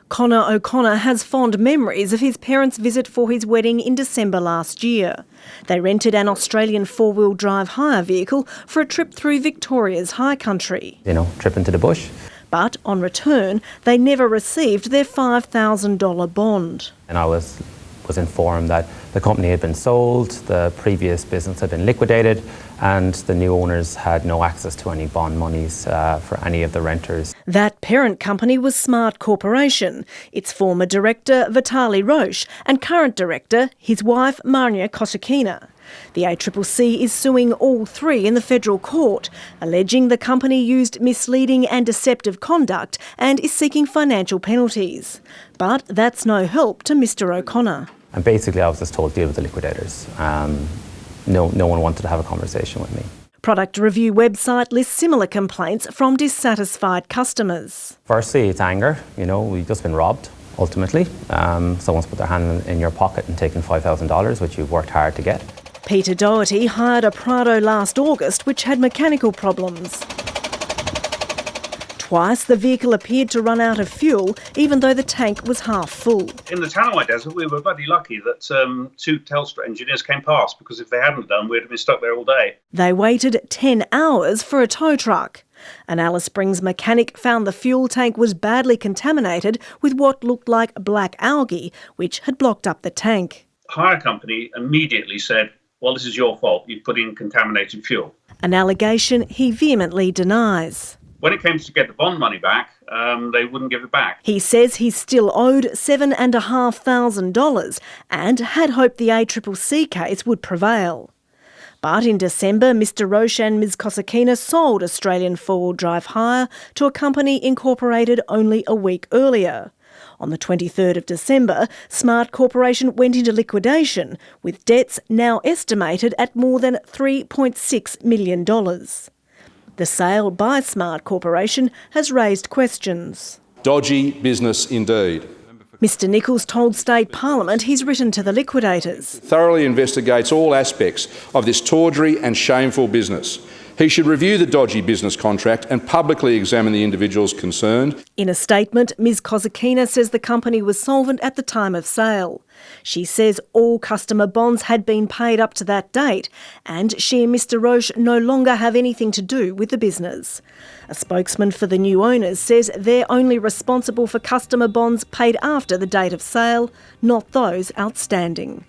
Connor O'Connor has fond memories of his parents' visit for his wedding in December last year. They rented an Australian four-wheel drive hire vehicle for a trip through Victoria's high country. Trip into the bush. But on return, they never received their $5,000 bond. And I was informed that the company had been sold, the previous business had been liquidated, and the new owners had no access to any bond monies for any of the renters. That parent company was Smart Corporation, its former director Vitaly Roche and current director, his wife Marnia Kosekina. The ACCC is suing all three in the federal court, alleging the company used misleading and deceptive conduct and is seeking financial penalties. But that's no help to Mr O'Connor. And basically I was just told to deal with the liquidators. No one wanted to have a conversation with me. Product review website lists similar complaints from dissatisfied customers. Firstly, it's anger. We've just been robbed, ultimately. Someone's put their hand in your pocket and taken $5,000, which you've worked hard to get. Peter Doherty hired a Prado last August which had mechanical problems. Twice the vehicle appeared to run out of fuel, even though the tank was half full. In the Tanami Desert, we were bloody lucky that two Telstra engineers came past, because if they hadn't done, we'd have been stuck there all day. They waited 10 hours for a tow truck. An Alice Springs mechanic found the fuel tank was badly contaminated with what looked like black algae, which had blocked up the tank. The hire company immediately said, well, this is your fault, you put in contaminated fuel. An allegation he vehemently denies. When it came to get the bond money back, they wouldn't give it back. He says he's still owed $7,500 and had hoped the ACCC case would prevail. But in December, Mr Roche and Ms Kosekina sold Australian four-wheel drive hire to a company incorporated only a week earlier. On the 23rd of December, Smart Corporation went into liquidation, with debts now estimated at more than $3.6 million. The sale by Smart Corporation has raised questions. Dodgy business indeed. Mr Nichols told State Parliament he's written to the liquidators. Thoroughly investigates all aspects of this tawdry and shameful business. He should review the dodgy business contract and publicly examine the individuals concerned. In a statement, Ms Kosekina says the company was solvent at the time of sale. She says all customer bonds had been paid up to that date, and she and Mr Roche no longer have anything to do with the business. A spokesman for the new owners says they're only responsible for customer bonds paid after the date of sale, not those outstanding.